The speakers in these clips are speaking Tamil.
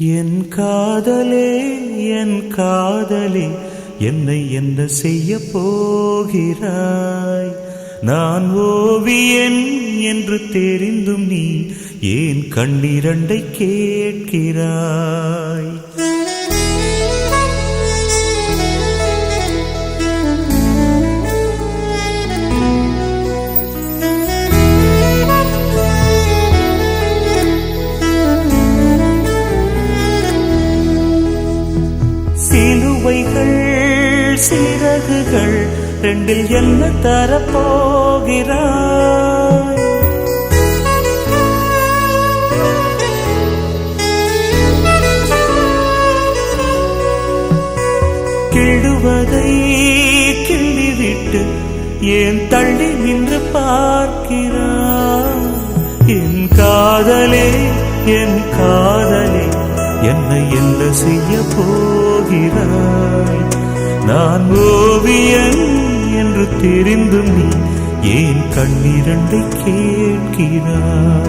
என் காதலே என் காதலே என்னை என்ன செய்ய போகிறாய்? நான் ஓவியன் என்று தெரிந்தும் நீ ஏன் கண்ணிரண்டை கேட்கிறாய்? சிலுவைகள் சிறகுகள் ரெண்டில் என்ன தரப்போகிறாய்? கிள்ளுவதை கிள்ளிவிட்டு ஏன் தள்ளி நின்று பார்க்கிறாய்? என் காதலே என் காதலே என்னை என்ன செய்ய போகிறாய்? நான் ஓவியன் என்று தெரிந்தும் நீ ஏன் கண்ணிரண்டை கேட்கிறாய்?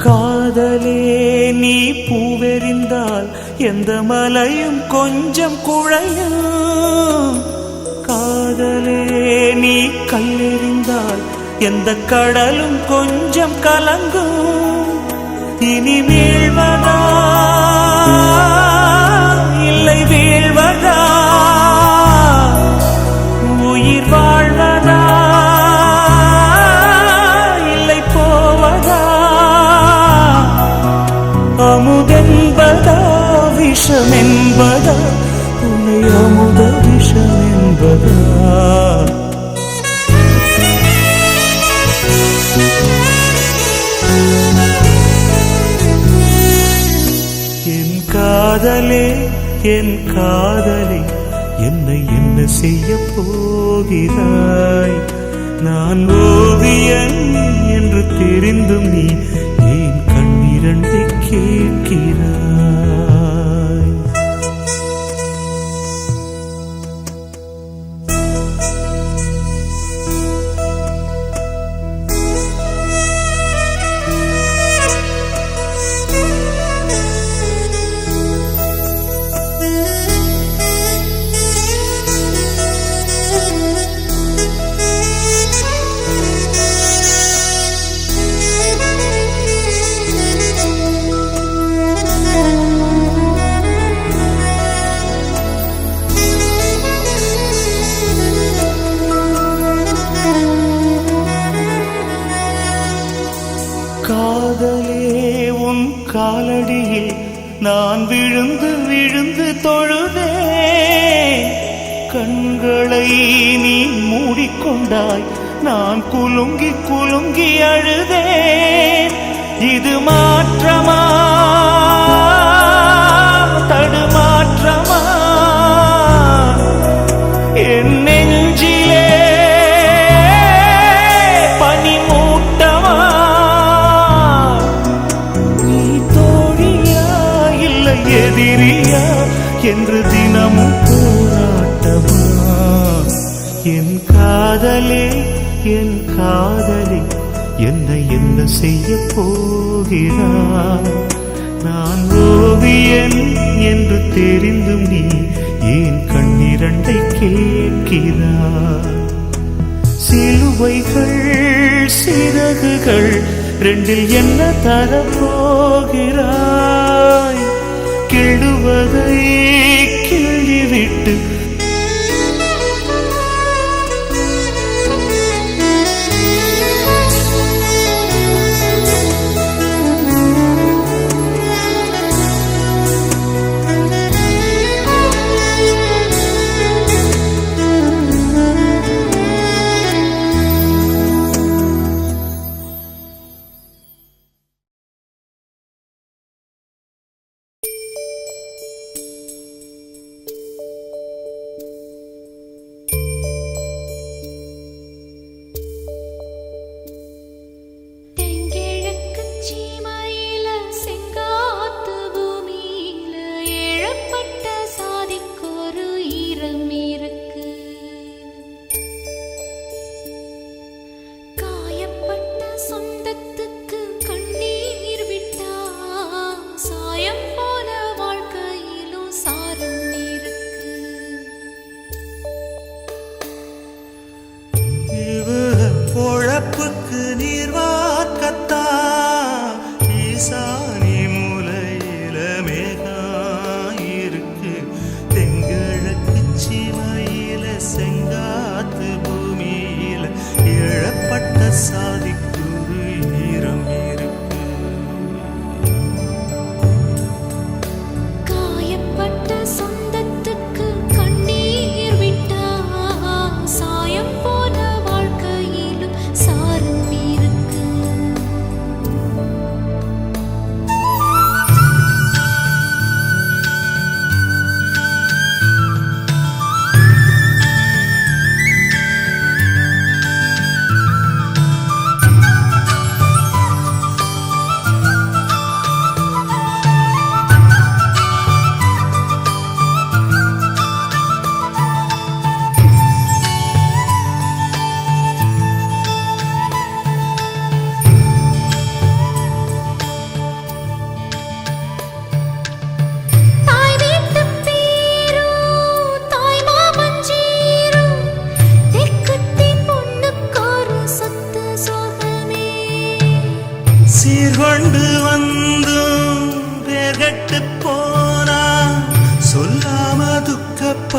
காதலே நீ பூவெறிந்தால் எந்த மலையும் கொஞ்சம் குழையும். காதலே நீ கல்லெறிந்தால் எந்த கடலும் கொஞ்சம் கலங்கும். இனி வீழ்வதா இல்லை வீழ்வதா, உயிர் வாழ்வதா இல்லை போவதா, அமுதென்பதா விஷமென்பதா, உன்னை அமுத விஷமென்பதா? என் காதலே என் காதலே என்னை என்ன செய்ய போகிறாய்? நான் ஓவியன் என்று தெரிந்தும் நீ ஏன் கண்ணிரண்டை கேட்கிறாய்? காதலே உன் காலடியில் நான் விழுந்து விழுந்து தொழுதே. கண்களை நீ மூடிக்கொண்டாய், நான் குலுங்கி குலுங்கி அழுதேன். இது மாற்றமா தடுமாற்றமா? என் நெஞ்சிலே எதிரியா என்று தினமும் போராட்டமா? என் காதலே என் காதலே என்னை என்ன செய்ய போகிறாய்? நான் ஓவியன் என்று தெரிந்தும் நீ ஏன் கண்ணிரண்டை கேட்கிறாய்? சிலுவைகள் சிறகுகள் ரெண்டில் என்ன தரப்போகிறாய்? கிள்ளுவதை கிள்ளிவிட்டு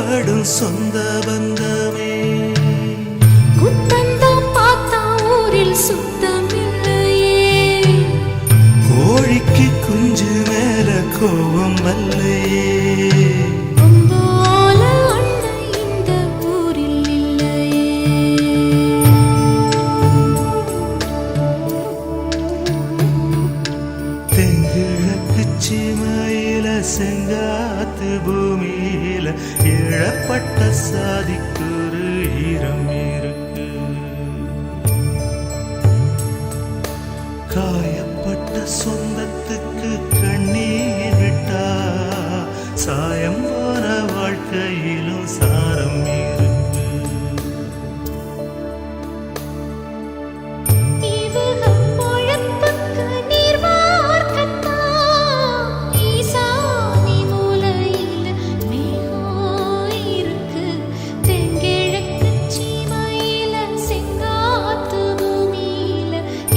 கொண்டாடும் சொந்த பந்தமே. குத்தந்தான் பார்த்தா ஊரில் சுத்தம் இல்லையே, கோழிக்கு குஞ்சு மேல கோபம் வல்லையே. உம்போல அண்ணன் இந்த ஊரில் இல்லையே. தெங்கிழக்கு சீமையில செங்காத்து பூமியில இழப்பட்ட சாதிக்கொரு ஈரம் இருக்கு. காயப்பட்ட சொந்தத்துக்கு கண்ணீர் விட்டா சாயம் போன வாழ்க்கையிலும் சாரம் இருக்கு. இவக பொழப்புக்கு நீர் வார்க்கத்தான் ஈசானி மூலையில மேகம் இருக்கு. தென்கிழக்கு சீமையில செங்காத்து பூமியில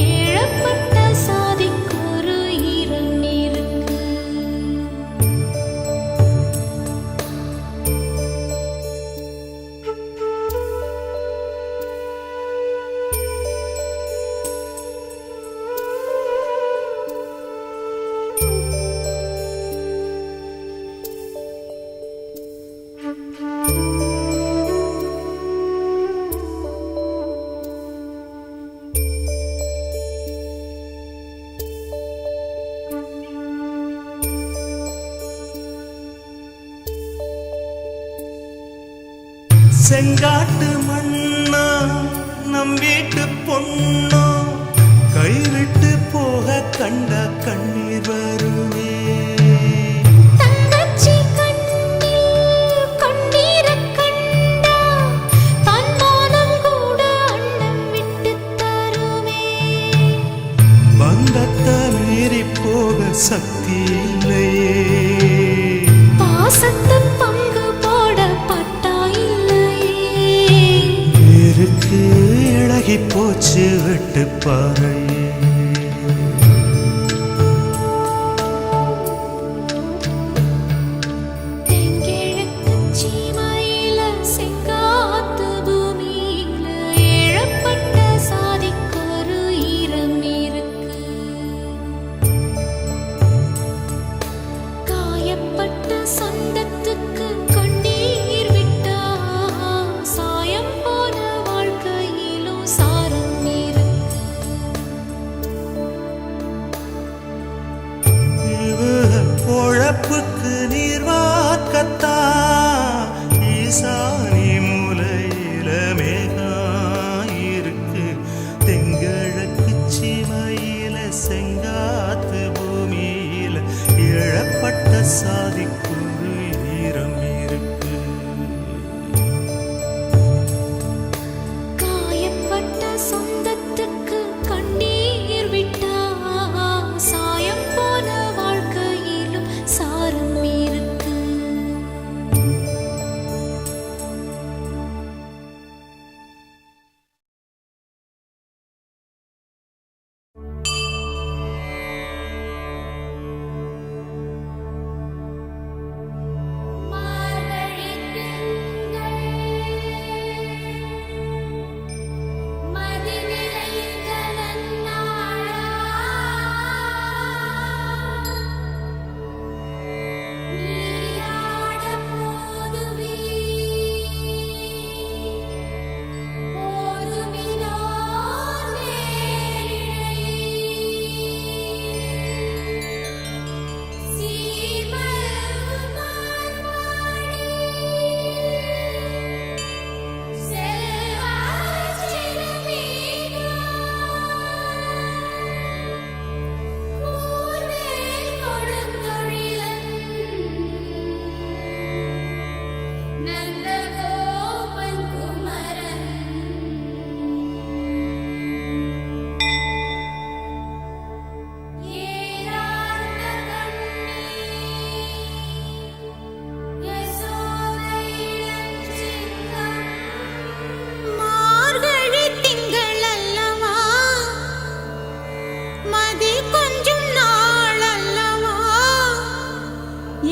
இழப்பட்ட சாதிக்கொரு ஈரம் இருக்கு. செங்காட்டு மண்ணா நம் வீட்டு பொண்ணோ கைவிட்டு போக கண்ட கண்ணீர் வருமே. தங்கச்சி கண்ணில் கண்ணீரக் கண்டா தன்மானம் கூட அண்ணன் விட்டுத் தருமே. பந்தத்தை மீறி போக சக்தி இல்லையே. பாசத்து பங்கு போட பட்டா இல்லையே. இருக்கு இழகி போச்சு விட்டு பாறையே. தென்கிழக்கு சீமையில செங்காத்து பூமியில இழப்பட்ட சாதிக்கொரு ஈரம் இருக்கு. காயப்பட்ட சொந்தத்துக்கு கண்ணீர் விட்டா சாயம் போன வாழ்க்கையிலும் சாரம் இருக்கு. இவக பொழப்புக்கு நீர் வார்க்கத்தா ஈசானி மூலையில மேகம் இருக்கு. தெங்கிழக்கு சீமையில செங்காத்து பூமியில இழப்பட்ட சாதிக்கொரு ஈரம் இருக்கு. காயப்பட்ட சொந்தத்துக்கு கண்ணீர் விட்டா சாயம் போன வாழ்க்கையிலும் சாரம் இருக்கு.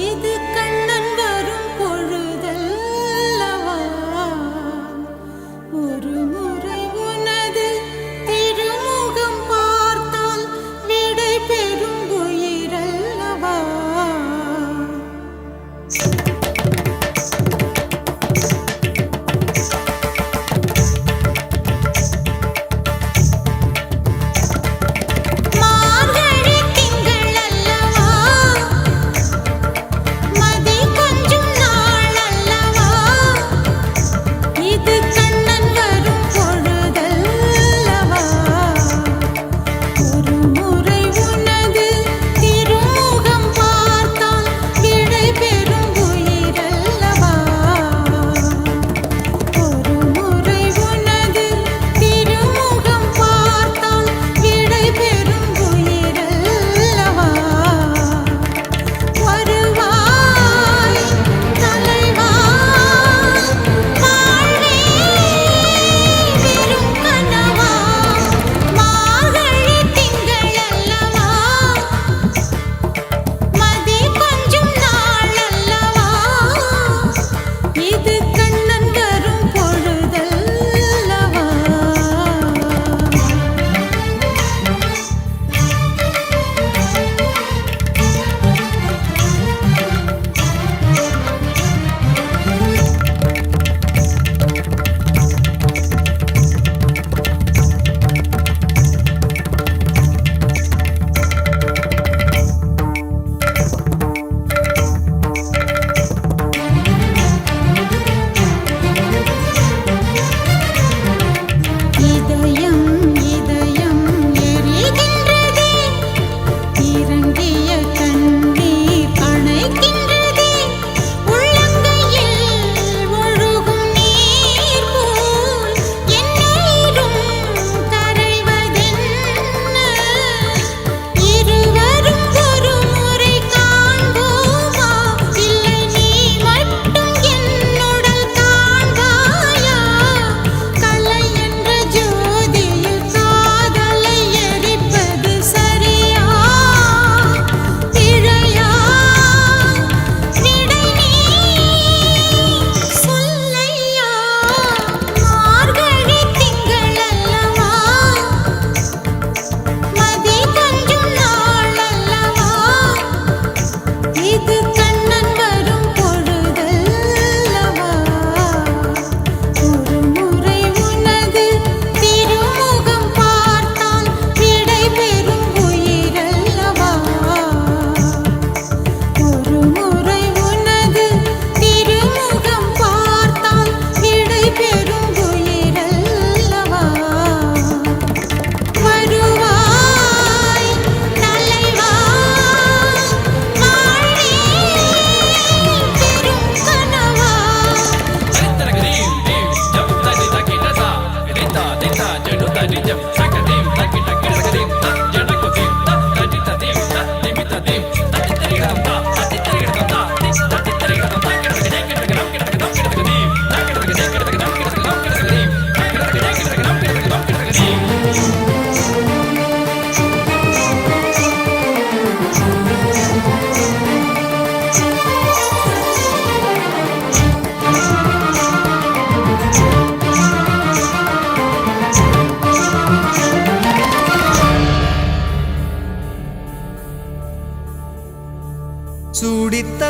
இது கண்ணன் வரும் பொழுதல்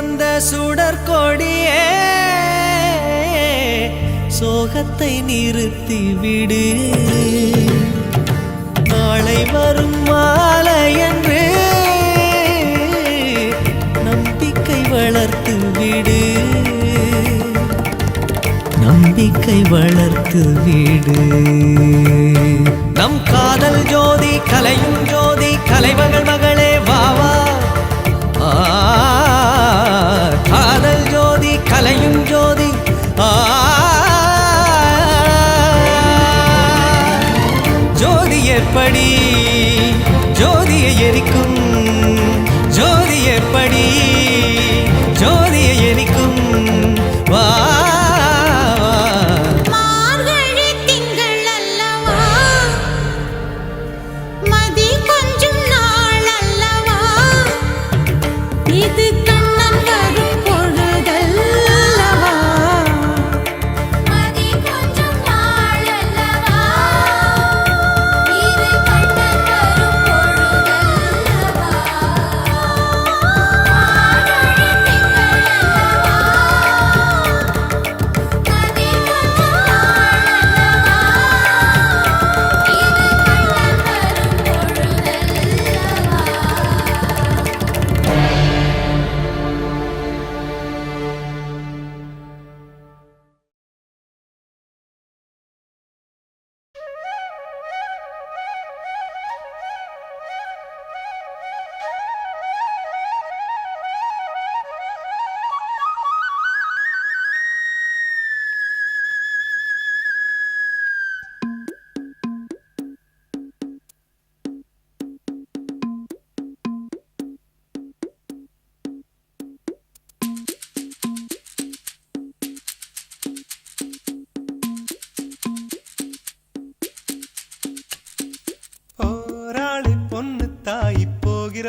வந்த சுடற்கொடியே சோகத்தை நிறுத்தி விடு. நாளை வரும் மாலை என்று நம்பிக்கை வளர்த்து விடு. நம்பிக்கை வளர்த்து விடு. நம் காதல் ஜோதி கலையும் ஜோதி கலைமகள் மகளே வாவா. காதல் ஜோதி கலையும் ஜோதி ஜோதி எப்படி ஜோதியை எரிக்கும். ஜோதி எப்படி ஜோதியை எரிக்கும். வா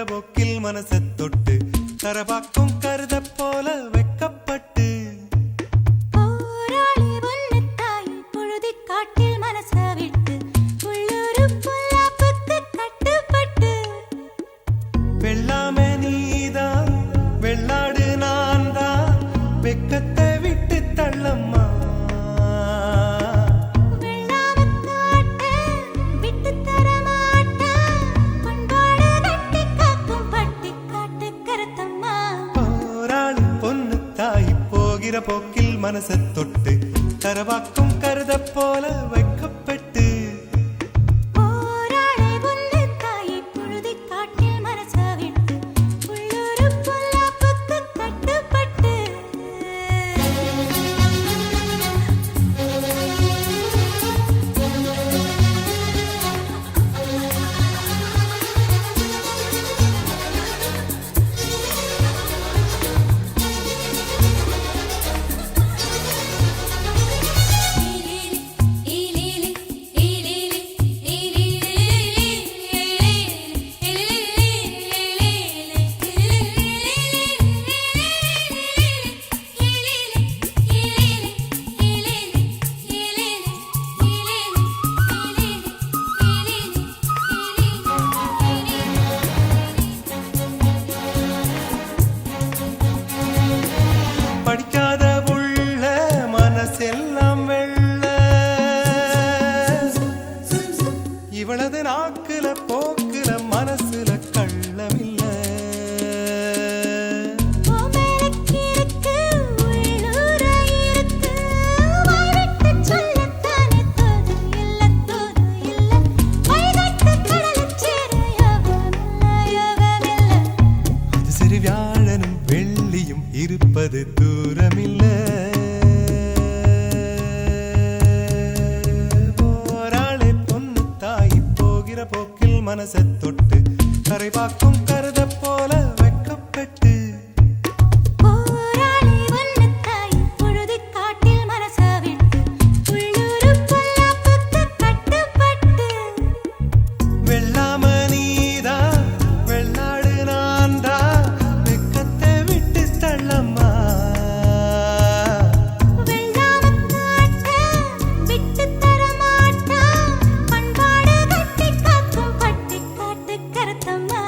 போக்கில் மனசை தொட்டு தரபாக்கும் கருத போல வெக்கப்பட்டு போராளி ஒன்னு தாய் பொழுதி காட்டில் மனசை விட்டு உள்ளூரு பொல்லாப்புக்கு கட்டுப்பட்டு வெள்ளாமே நீதான் வெள்ளாடு நான் தான் வெக்கத்தை விட்டு தள்ளம்மா. போக்கில் மனசை தொட்டு தரவாக்கும் கருத போல வைக்கப்பட்டு போராளி ஒன்னு தாய் பொழுதி காட்டில் மனசை விட்டு உள்ளூரு பொல்லாப்புக்கு கட்டுப்பட்டு படிக்காத உள்ள மனசெல்லாம் வெள்ள இவளது நாக்குல போக்குல மனசுல கள்ளமில்ல. அது சரி வியாழனும் வெள்ளியும் இருப்பது தூரமில்ல. போராளே பொண்ணு தாய் போகிற போக்கில் மனசை தொட்டு கரைபாக்கும் கருத போல வெக்கப்பட்டு போராளி ஒன்னு தாய் பொழுதி காட்டில் மனசை விட்டு உள்ளூரு பொல்லாப்புக்கு கட்டுப்பட்டு வெள்ளாம நீதான் வெள்ளாடு நான் தான் வெக்கத்தை விட்டு தள்ளம்மா. விட்டு தரமாட்டா பண்பாடு கட்டி காக்கும் பட்டி காட்டு கருத்தம்மா.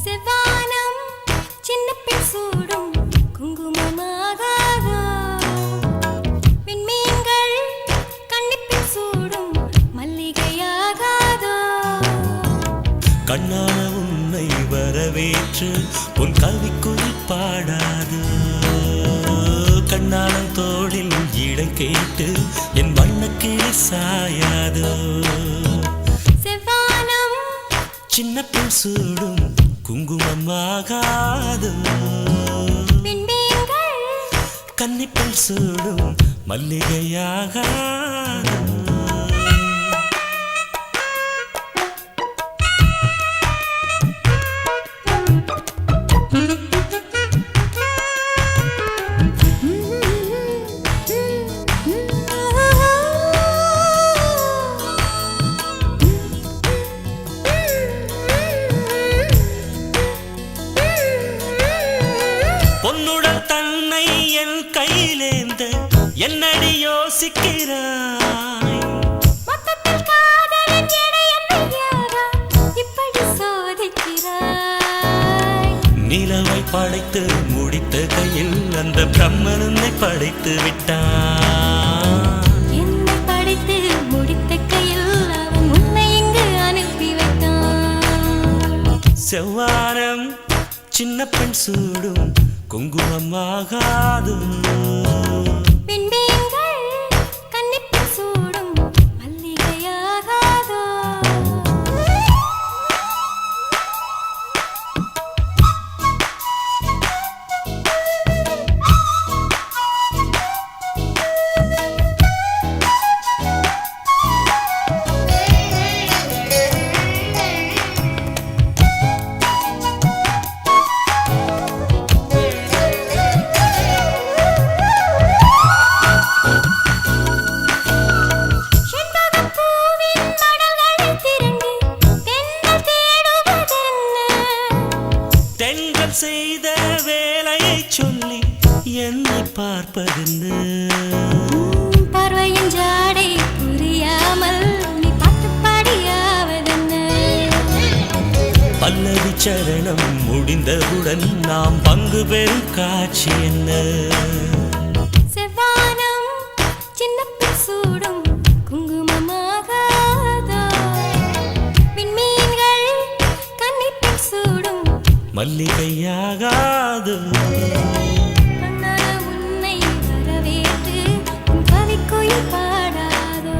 செவ்வானம் சின்ன பெண் சூடும் குங்குமமாகாதோ விண்மீன்கள் கன்னிப்பெண் சூடும் மல்லிகையாகாதோ கண்ணான உன்னை வரவேற்று உன் கவிக்குயில் பாடாது கண்ணான தோளில் இடை கேட்டு என் வண்ணக்கிளி சாயாது செவ்வானம் சின்ன பெண் சூடும் குங்குமமாகாது விண்மீன்கள் கன்னிப்பெண் சூடும் மல்லிகையாகாது பொன்னுடன் தன்னை என் கையிலேந்த என்னடி யோசிக்கிறாய் மொத்தத்தில் காதலின் எடை என்னையாரா இப்படி சோதிக்கிறாய் நிலவை படைத்து முடித்த கையில் அந்த பிரம்மன் உன்னை படைத்து விட்டான் என்னை படைத்து முடித்த கையில் அவன் உன்னை இங்கு அனுப்பி வைத்தான் செவ்வானம் சின்ன பெண் சூடும் குங்குமமாகாது விண்மீன்கள் கன்னிப்பெண் சூடும் மல்லிகையாகாதோ செண்பகப்பூவின் மடல்களைத் திரண்டு தென்றல் தேடுவதென்ன? தென்றல் செய்த வேலையை சொல்லி என்னை பார்ப்பதென்ன பார்வையின் ஜாடை புரியாமல் நீ பாட்டு பாடியாவதென்ன? பல்லவி சரணம் முடிந்தவுடன் நாம் பங்கு பெறும் காட்சி என்ன செவ்வானம் சின்ன பெண் சூடும் குங்குமமாகாதோ விண்மீன்கள் கன்னிப்பெண் சூடும் மல்லிகையாகாது கண்ணான உன்னை வரவேற்று உன் கவிக்குயில் பாடாதோ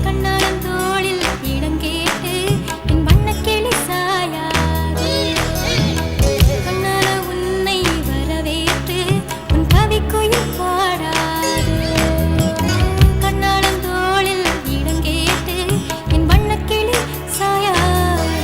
கண்ணான தோளில் இடம் கேட்டு என் வண்ணக்கிளி சாயாது கண்ணான உன்னை வரவேற்று உன் கவிக்குயில் பாடாதோ கண்ணான தோளில் இடம் கேட்டு என் வண்ணக்கிளி சாயாது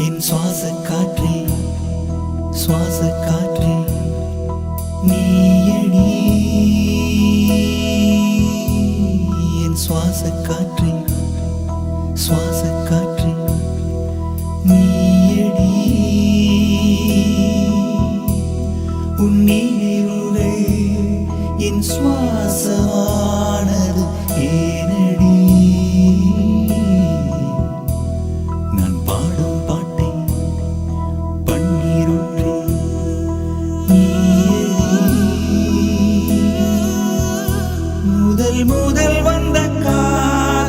என் சுவாச காற்றே சுவாச காற்றே நீயடி என் சுவாச காற்றே சுவாச காற்றே நீயடி உன் நினைவுகள் என் சுவாசமானது ஏனடி நான் பாடும் பாட்டை பன்னீருற்றே முதல் முதல் வந்த காதல்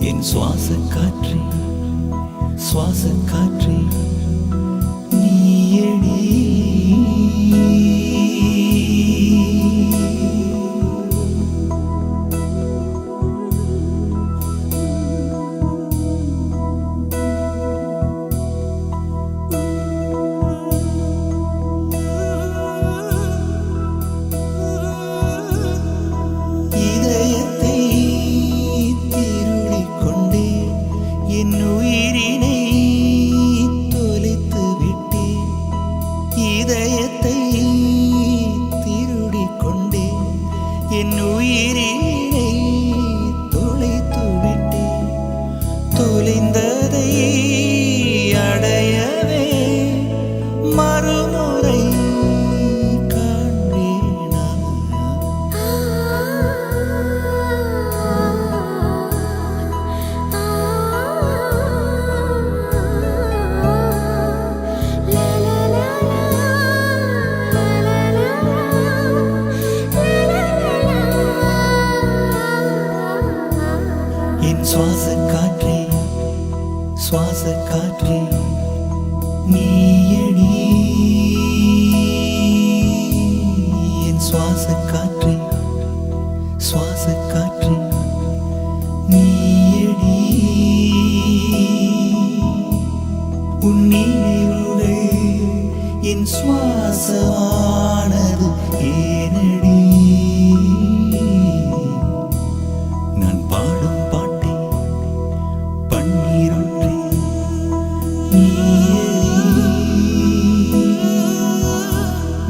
என் சுவாச காற்றே சுவாச காற்றே நீயடி இதயத்தை திருடிக் கொண்டே என் உயிரினை தொலைத்து விட்டேன். இதயத்தை திருடிக் கொண்டே என் உயிரினை தொலைத்து விட்டேன். தொலைந்ததை அடையவே மறுமுறை காண்பேனா? என் சுவாச காற்றே சுவாச காற்றே நீயடி என் சுவாச காற்றே சுவாச காற்றே நீயடி உன் நினைவுகள் என் சுவாசமானது ஏனடி நான் பாடும் பாட்டை பன்னீரொன்றே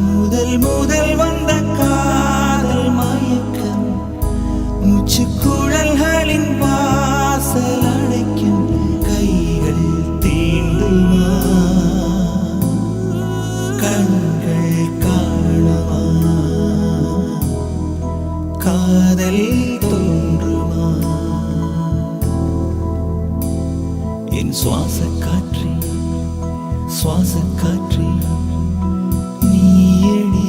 முதல் முதல் வந்த காதல் மயக்கம் மூச்சுக்குழல்களின் வாசல் அடைக்கும் கைகள் தீண்டுமா கண்கள் காணுமா காதல் தோன்றுமா என் சுவாச காற்றே சுவாச காற்றே நீயடி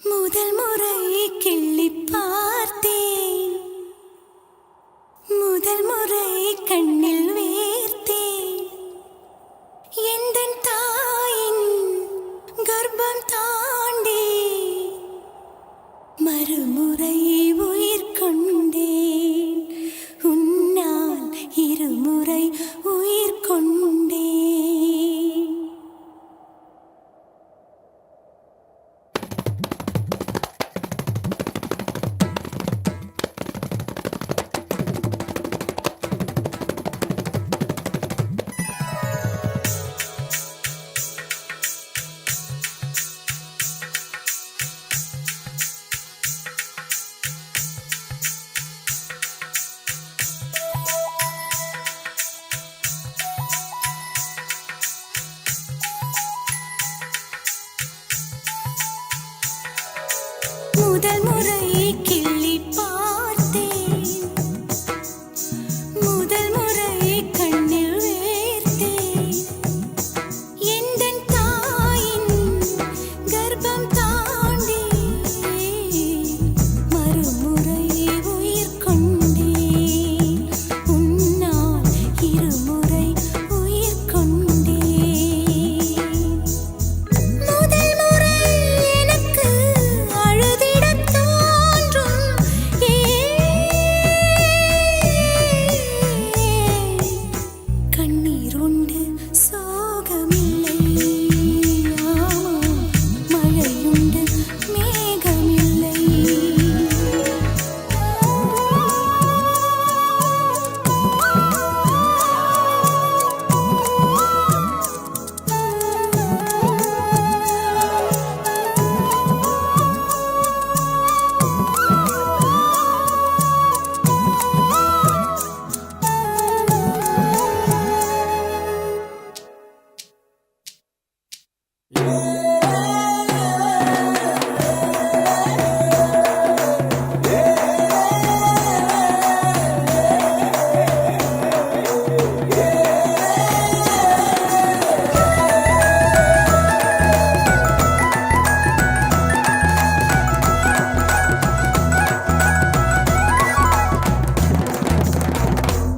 முதல் முறை கிள்ளி பார்த்தேன் முதல் முறை கண்ணில் வேர்த்தேன் எந்தன் தாயின் கர்ப்பம் தாண்டி மறுமுறை உயிர் கொண்டேன் உன்னால் இருமுறை உயிர் கொண்டேன்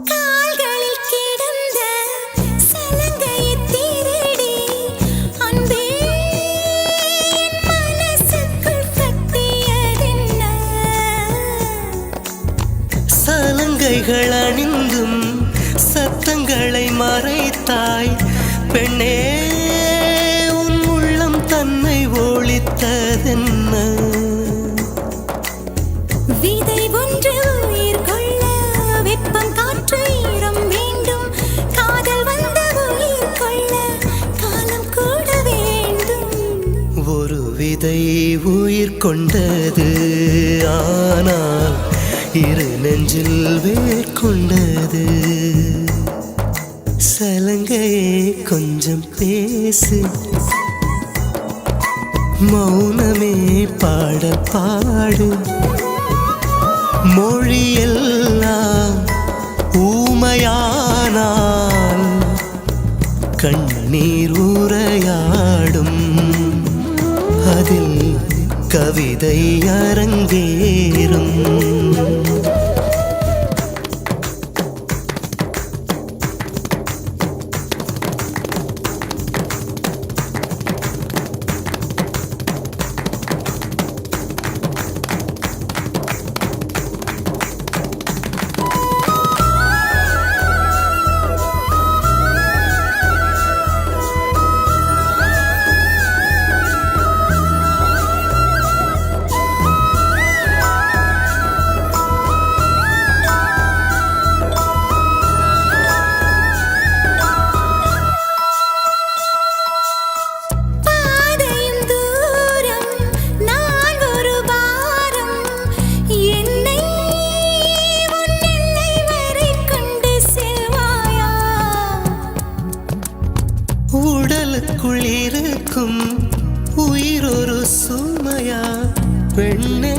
கால்களில் கிடந்த சலங்கையைத் திருடி அன்பே என் மனசுக்குள் கட்டியதென்ன? சலங்கைகள் அணிந்தும் சத்தங்களை மறைத்தாய் பெண்ணே, உன் உள்ளம் தன்னை ஒளித்ததென்ன? விதை ஒன்று உயிர் கொள்ள வெப்பம் காற்று ஈரம் வேண்டும். காதல் வந்த உயிர் கொள்ள காலம் கூட வேண்டும். ஒரு விதை உயிர் கொண்டது, ஆனால் இரு நெஞ்சில் வேர் கொண்டது. சலங்கையே கொஞ்சம் பேசு, மௌனமே பாடல் பாடு. மொழியெல்லாம் ஊமையானால் கண்ணீர் உரையாடும், அதில் கவிதை அரங்கேறும். பாதையும் தூரம் நான் ஒரு பாரம். என்னை உன் எல்லை வரை கொண்டு செல்வாயா? உடலுக்குள் இருக்கும் உயிர் ஒரு சுமையா? பெண்ணே,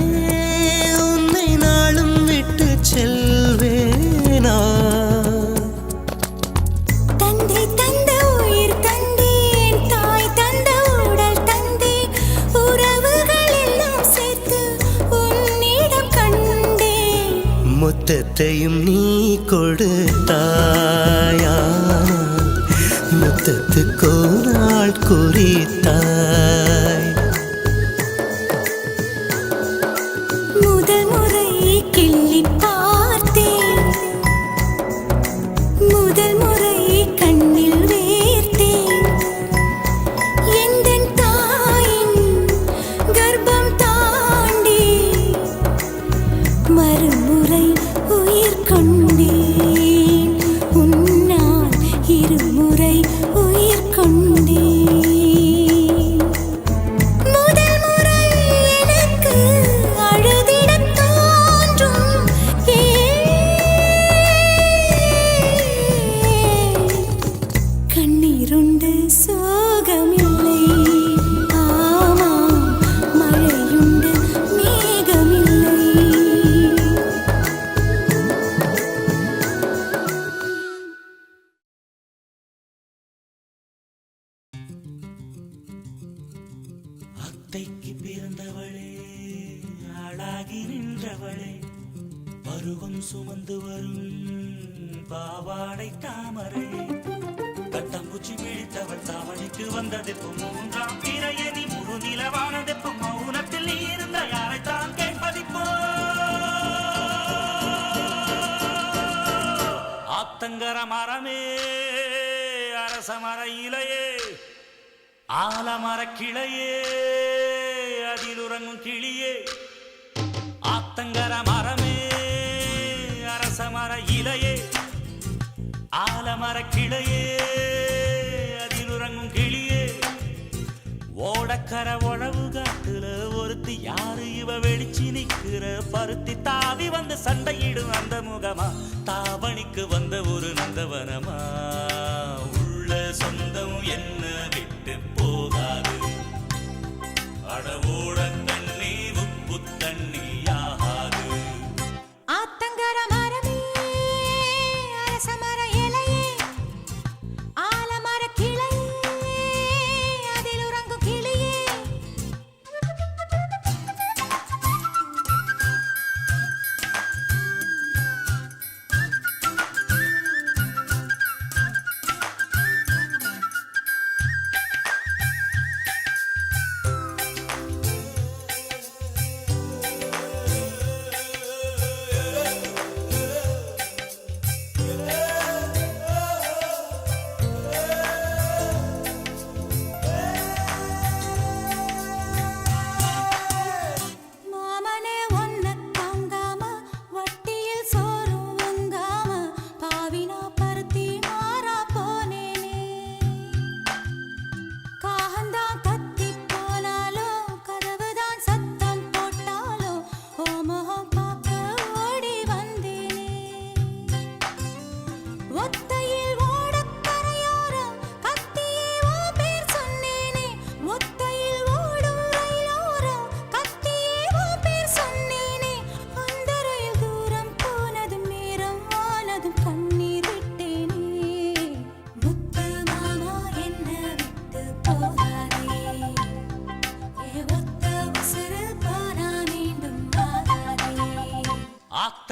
உன்னை நாளும் விட்டு செல்வேனா? தந்தை தந்த உயிர் தந்தேன், தாய் தந்த உடல் தந்தேன். உறவுகள் எல்லாம் சேர்த்து உன்னிடம் கண்டேன். மொத்தத்தையும் நீ கொடுத்தாயா? மொத்தத்துக்கு ஒரு நாள் குறித்தாய். முதல் முறை கிள்ளிப் பார்த்தேன், முதல் முறை கண்ணில் வேர்த்தேன். எந்தன் தாயின் கர்ப்பம் தாண்டி மறுமுறை உயிர் கொண்டேன். உன்னால் இருமுறை உயிர் கொண்டேன். முதல் முறை எனக்கு அழுதிடத் தோன்றும். கண்ணீருண்டு சோகமில்லை, ஆமாம் மழையுண்டு மேகமில்லை. அத்தைக்கு பிறந்தவளே, ஆளாகி நின்றவளே, பருவம் சுமந்து வரும் பாவாடை தாமரை. கட்டம்பூச்சி பிடித்தவள் தாவணிக்கு வந்ததெப்பு மூன்றாம் பிறையணி முழுநிலவானதெப்பு மௌனத்தில் நீ இருந்த யாரைத்தான் கேட்பதிப்போ. ஆத்தங்கர மரமே, அரச மர இலையே, ஆலமர கிளையே, அதில் உறங்கும் கிளியே. ஆத்தங்கர மரமே, அரச மர இலையே, ஆலமர கிளையே, அதில் உறங்கும் கிளியே. ஓடக்கர உழவு காட்டுல ஒருத்தி யாரு இவ வெளிச்சி நிக்கிற பருத்தி தாவி வந்து சண்டையிடும் அந்த முகமா? தாவணிக்கு வந்த ஒரு நந்தவனமா? உள்ள சொந்தம் என்ன விட்டு போகாது.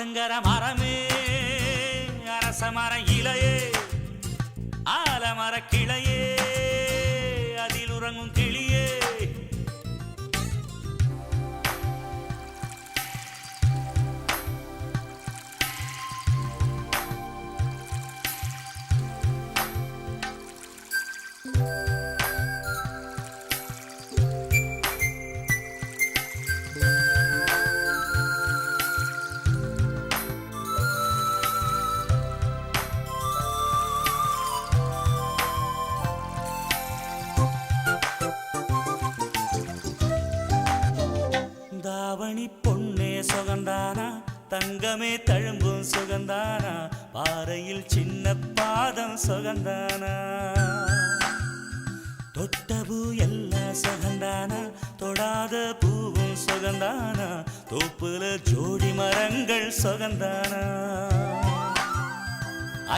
ஆத்தங்கர மரமே அரச மர இலையே ஆலமர கிளையே அதில் உறங்கும் கிளியே தாவணி பொன்னே சுகந்தானா தங்கமே தழும்பும் சுகந்தானா பாறையில் சின்ன பாதம் சுகந்தானா தொட்டபூ எல்லாம் சுகந்தானா தொடாத பூவும் சுகந்தானா தோப்புல ஜோடி மரங்கள் சுகந்தானா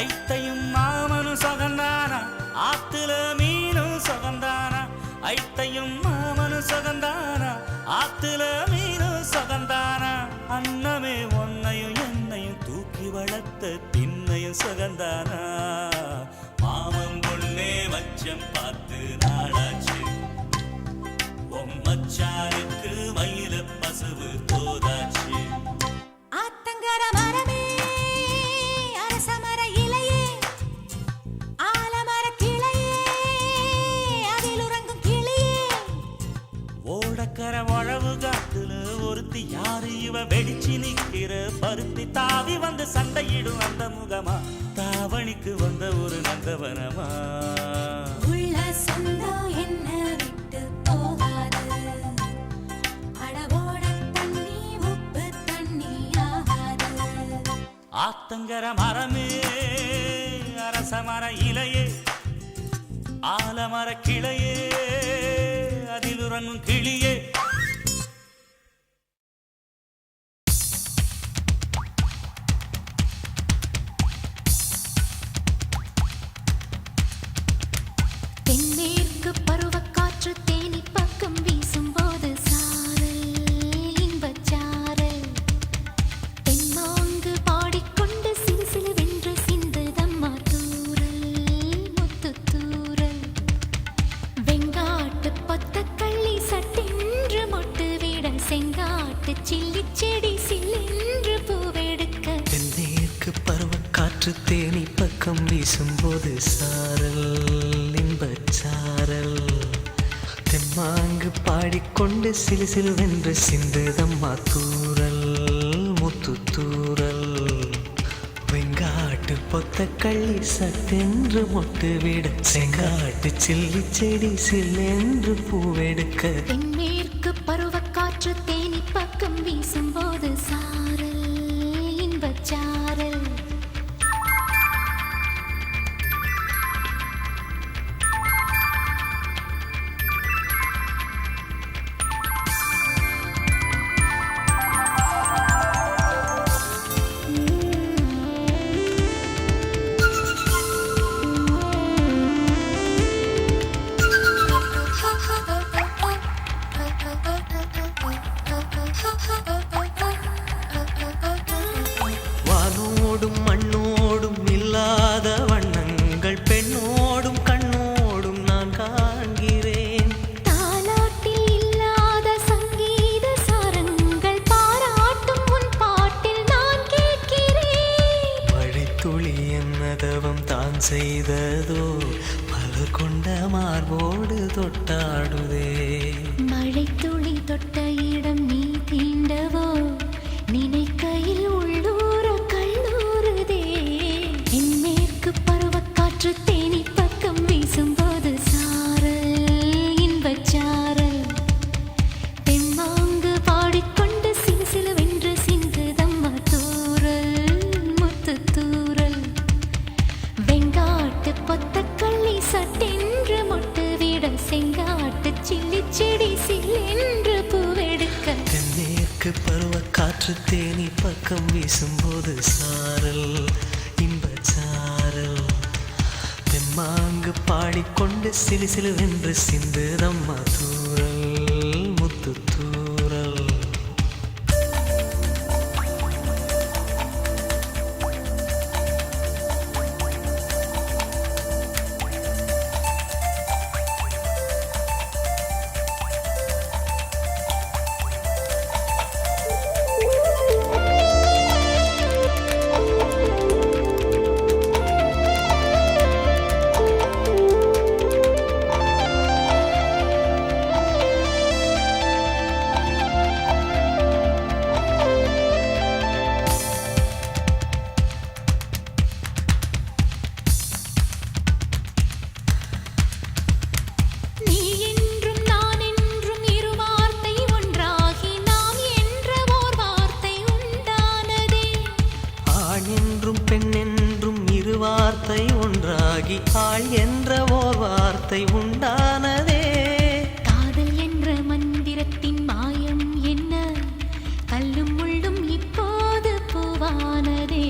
ஐத்தையும் மாமனும் சுகந்தானா ஆத்துல மீனும் சுகந்தானா ஐத்தையும் மாமனும் சுகந்தானா ஆத்துல மீனும் சுகந்தானா அன்னமே ஒன்னையும் என்னையும் தூக்கி வளர்த்த திண்ணையும் சுகந்தானா மாமன் பொண்ணே மச்சம் பார்த்து நாளாச்சு மச்சானுக்கு மயில பசுவு தோதாச்சு ஆத்தங்கர மரமே அரச மர இலையே ஆலமர கிளையே அதில் உறங்கும் கிளியே ஓடக்கர உழவு காத்துல ஒருத்தி யாரு இவ வெடிச்சு நிக்கிற பருத்தி தாவி வந்து சண்டையிடும் அந்த முகமா தாவணிக்கு வந்த ஒரு நந்தவனமா உள்ள சொந்தம் என்ன விட்டு போகாது அடவோட தண்ணி உப்பு தண்ணி ஆகாது ஆத்தங்கர மரமே அரச மர இலையே ஆலமர கிளையே அதில் உறங்கும் கிளியே தென்மேற்கு பருவக்காற்று தேனி பக்கம் வீசும்போது சாரல் இன்பச்சாரல் தென்மாங்கு பாடிக்கொண்டு சிறு சிறு வென்று சிந்துதம்மா தூரல் முத்து தூரல் வெங்காட்டு பொத்தக்கள்ளி சட்டென்று மொட்டு விட செங்காட்டு சில்லி செடி சில்லென்று பூவெடுக்க தென்மேற்கு பருவக்காற்று தேனி பக்கம் வீசும்போது சாரல் இன்பச்சாரல் தெம்மாங்கு பாடிக்கொண்டு சிலு சிலுவென்று சிந்துதம்மா தூரல் முத்து தூரல் வெங்காட்டு பொத்தக்கள்ளி சட்டென்று மொட்டு விட செங்காட்டு சில்லி செடி சில்லென்று பூவெடுக்க தென்மேற்கு பருவக்காற்று தேனி பக்கம் வீசும்போது சாரல் இன்பச்சாரல் வானோடும் மண்ணோடும் இல்லாத வண்ணங்கள் பெண்ணோடும் கண்ணோடும் நான் காண்கிறேன் தாலாட்டில் இல்லாத சங்கீத சாரங்கள் பாராட்டும் உன் பாட்டில் நான் கேட்கிறேன் மழைத்துளி என்னதவம் தான் செய்ததோ மலர் கொண்ட மார்போடு தொட்டாடுதே மழைத்துளி தொட்ட இடம் நீ தீண்டவோ நினைக்கையில் உள்ளூர கல்லூருதே தென்மேற்கு பருவக்காற்று தேனி பக்கம் வீசும்போது சாரல் இன்பச்சாரல் தெம்மாங்கு பாடிக்கொண்டு சிலு சிலுவென்று சிந்துதம்மா தூரல் முத்து தூரல் வெங்காட்டு பொத்தக்கள்ளி சட்டென்று மொட்டு விட செங்காட்டு சில்லி செடி சில்லென்று பூவெடுக்க தென்மேற்கு பருவக்காற்று தேனி பக்கம் வீசும்போது சாரல் இன்பச்சாரல் தெம்மாங்கு பாடிக்கொண்டு சிலு சிலுவென்று சிந்துதம்மா தூரல் முத்து தூரல் ஆகி ஆள் என்ற ஓர் வார்த்தை உண்டானதே. காதல் என்ற மந்திரத்தின் மாயம் என்ன, கல்லும் முள்ளும் இப்போது பூவானதே.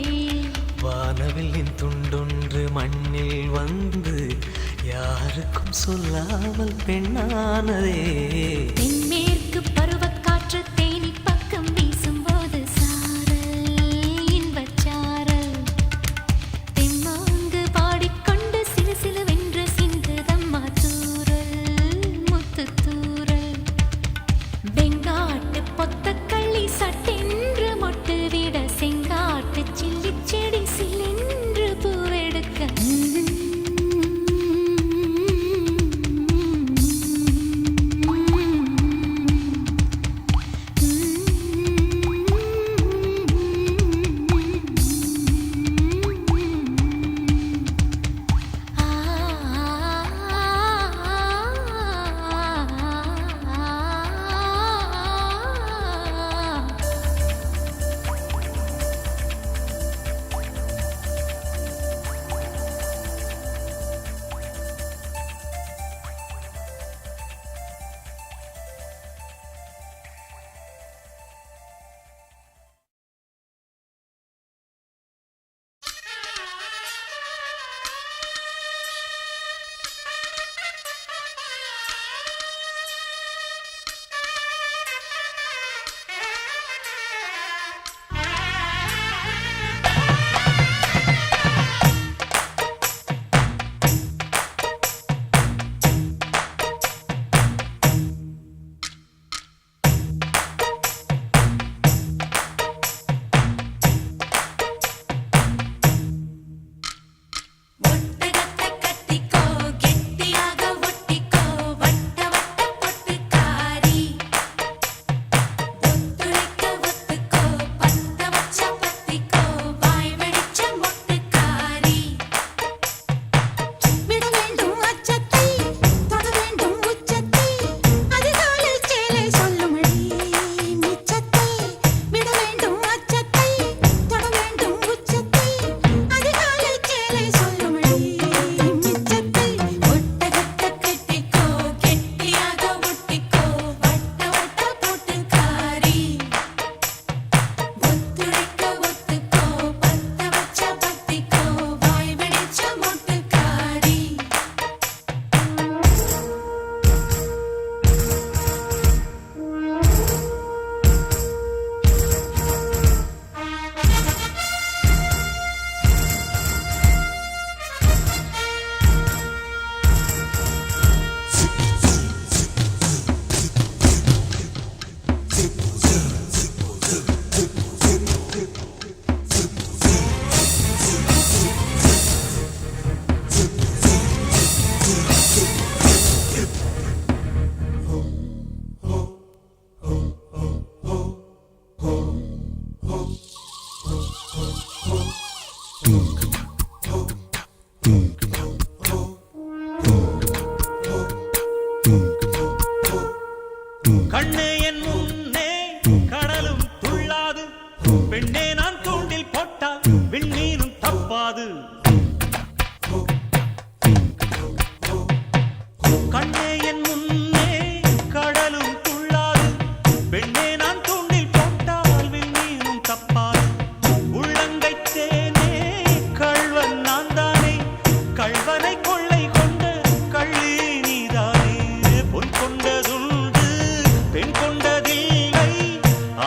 வானவில்லின் துண்டொன்று மண்ணில் வந்து யாருக்கும் சொல்லாமல் பெண்ணானதே. தென்மேற்கு பருவக்காற்று தேனி பக்கம் வீசும்போது சாரல் இன்பச் சாரல். தெம்மாங்கு பாடிக்கொண்டு சிலு சிலுவென்று சிந்துதம்மா தூறல் முத்துத் தூறல். வெங்காட்டு பொத்தக்கள்ளி சட்டென்று மொட்டு விட செங்காட்டு சில்லிச் செடி சில்லென்று பூவெடுக்க. கண்ணே என் முன்னே கடலும் துள்ளாது, பெண்ணே நான் தூண்டில் போட்டால் விண்மீனும் தப்பாது. கண்ணே என் முன்னே கடலும் துள்ளாது, பெண்ணே நான் தூண்டில் போட்டால் விண்மீனும் தப்பாது. உள்ளங்கை தேனே கள்வன் நான் தானே, கள்வனை கொள்ளை கொண்ட கள்ளி நீதானே. பொன் கொண்டதுண்டு பெண் கொண்டதில்லை,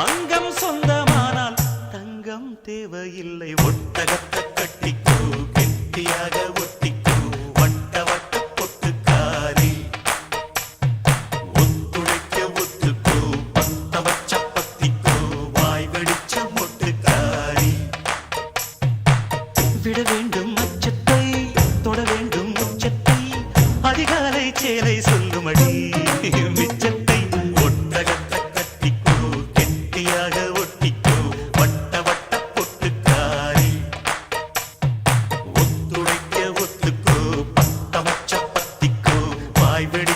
அங்கம் சொந்தமானால் தங்கம் தேவையில்லை. ஒட்டகத்தை கட்டிக்கோ கெட்டியாக ஒட்டிக்கோ வட்ட வட்ட பொட்டுக்காரி, ஒத்துழைக்க ஒத்துக்கோ பத்த வச்ச பத்திக்கோ வாய் வெடிச்ச மொட்டுக்காரி. விட வேண்டும் அச்சத்தை தொட வேண்டும் உச்சத்தை, அதிகாலை சேலை சொல்லுமடி மிச்சத்தை. ஒட்டகத்தை கட்டிக்கோ கெட்டியாக ஒட்டிக்கோ வட்ட வட்ட பொட்டுக்காரி, ஒத்துழைக்க ஒத்துக்கோ பத்த வச்ச பத்திக்கோ வாய் வெடி